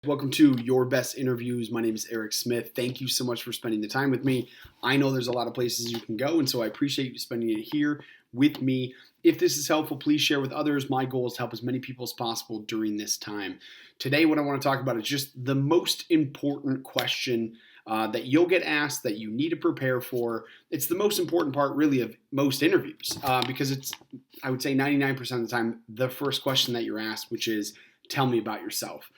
Welcome to Your Best Interviews. My name is Eric Smith. Thank you so much for spending the time with me. I know there's a lot of places you can go, and so I appreciate you spending it here with me. If this is helpful, please share with others. My goal is to help as many people as possible during this time. Today, what I want to talk about is just the most important question that you'll get asked that you need to prepare for. It's the most important part, really, of most interviews because it's, I would say, 99% of the time, the first question that you're asked, which is, tell me about yourself.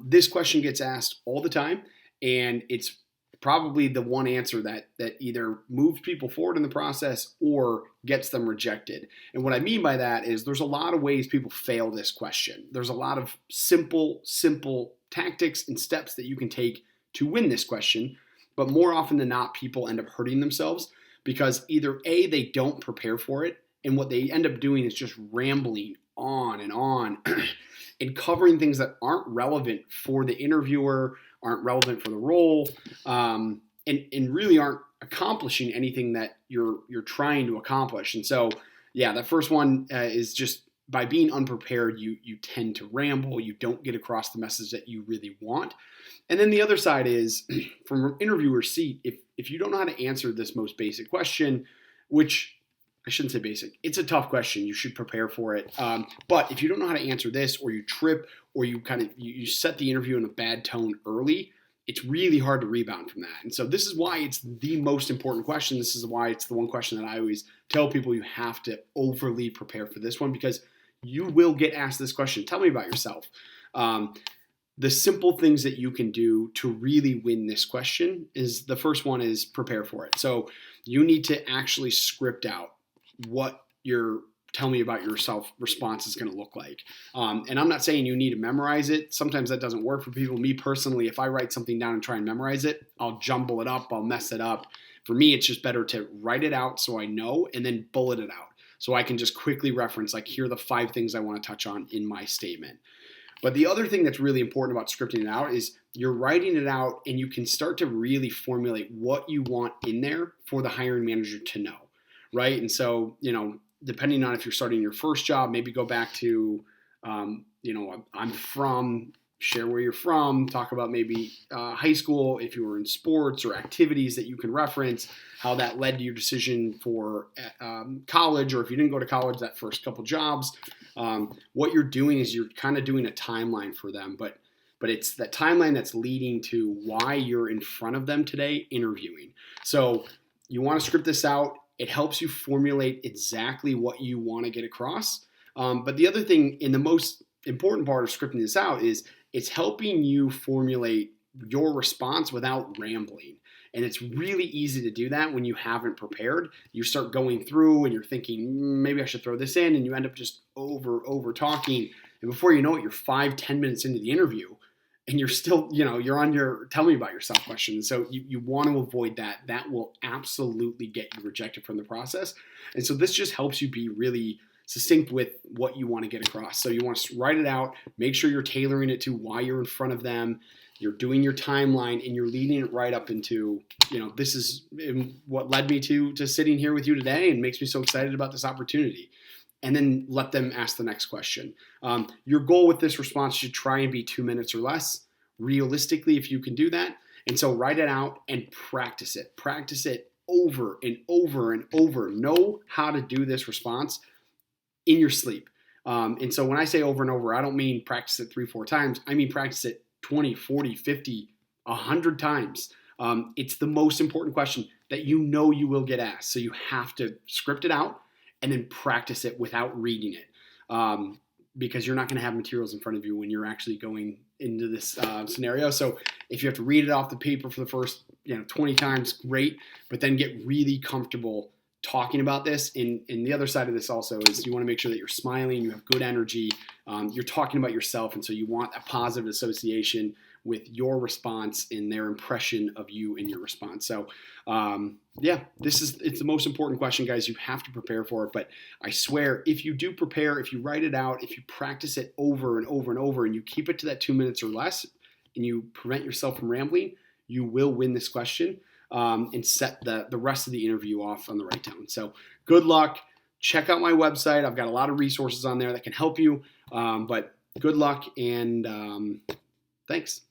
This question gets asked all the time, and it's probably the one answer that either moves people forward in the process or gets them rejected. And what I mean by that is there's a lot of ways people fail this question. There's a lot of simple tactics and steps that you can take to win this question, but more often than not, people end up hurting themselves because either A, they don't prepare for it, and what they end up doing is just rambling on and on and covering things that aren't relevant for the interviewer, aren't relevant for the role, and really aren't accomplishing anything that you're trying to accomplish. And so, yeah, the first one is just by being unprepared, you tend to ramble, you don't get across the message that you really want. And then the other side is, from an interviewer's seat, if you don't know how to answer this most basic question, which I shouldn't say basic. It's a tough question. You should prepare for it. But if you don't know how to answer this, or you trip, or you set the interview in a bad tone early, it's really hard to rebound from that. And so this is why it's the most important question. This is why it's the one question that I always tell people you have to overly prepare for this one, because you will get asked this question. Tell me about yourself. The simple things that you can do to really win this question is, the first one is prepare for it. So you need to actually script out what your tell me about yourself response is going to look like. And I'm not saying you need to memorize it. Sometimes that doesn't work for people. Me personally, if I write something down and try and memorize it, I'll jumble it up, I'll mess it up. For me, it's just better to write it out so I know, and then bullet it out so I can just quickly reference, like, here are the 5 things I want to touch on in my statement. But the other thing that's really important about scripting it out is you're writing it out and you can start to really formulate what you want in there for the hiring manager to know. Right. And so, depending on if you're starting your first job, maybe go back to, I'm from, share where you're from, talk about maybe high school, if you were in sports or activities that you can reference, how that led to your decision for college, or if you didn't go to college, that first couple jobs. What you're doing is you're kind of doing a timeline for them, but it's that timeline that's leading to why you're in front of them today interviewing. So you want to script this out. It helps you formulate exactly what you want to get across. But the other thing, and the most important part of scripting this out, is it's helping you formulate your response without rambling. And it's really easy to do that when you haven't prepared. You start going through and you're thinking, maybe I should throw this in, and you end up just over talking. And before you know it, you're 5-10 minutes into the interview, and you're still, you're on your tell me about yourself question. So you want to avoid that. That will absolutely get you rejected from the process. And so this just helps you be really succinct with what you want to get across. So you want to write it out, make sure you're tailoring it to why you're in front of them. You're doing your timeline, and you're leading it right up into, this is what led me to sitting here with you today and makes me so excited about this opportunity. And then let them ask the next question. Your goal with this response should try and be 2 minutes or less, realistically, if you can do that. And so write it out and practice it. Practice it over and over and over. Know how to do this response in your sleep. And so when I say over and over, I don't mean practice it 3-4 times. I mean practice it 20, 40, 50, 100 times. It's the most important question that you will get asked. So you have to script it out and then practice it without reading it, because you're not going to have materials in front of you when you're actually going into this scenario. So if you have to read it off the paper for the first 20 times, great, but then get really comfortable talking about this. And the other side of this also is you want to make sure that you're smiling, you have good energy, you're talking about yourself, and so you want a positive association with your response and their impression of you in your response. So it's the most important question, guys. You have to prepare for it. But I swear, if you do prepare, if you write it out, if you practice it over and over and over, and you keep it to that 2 minutes or less, and you prevent yourself from rambling, you will win this question and set the rest of the interview off on the right tone. So good luck. Check out my website. I've got a lot of resources on there that can help you. But good luck, and Thanks.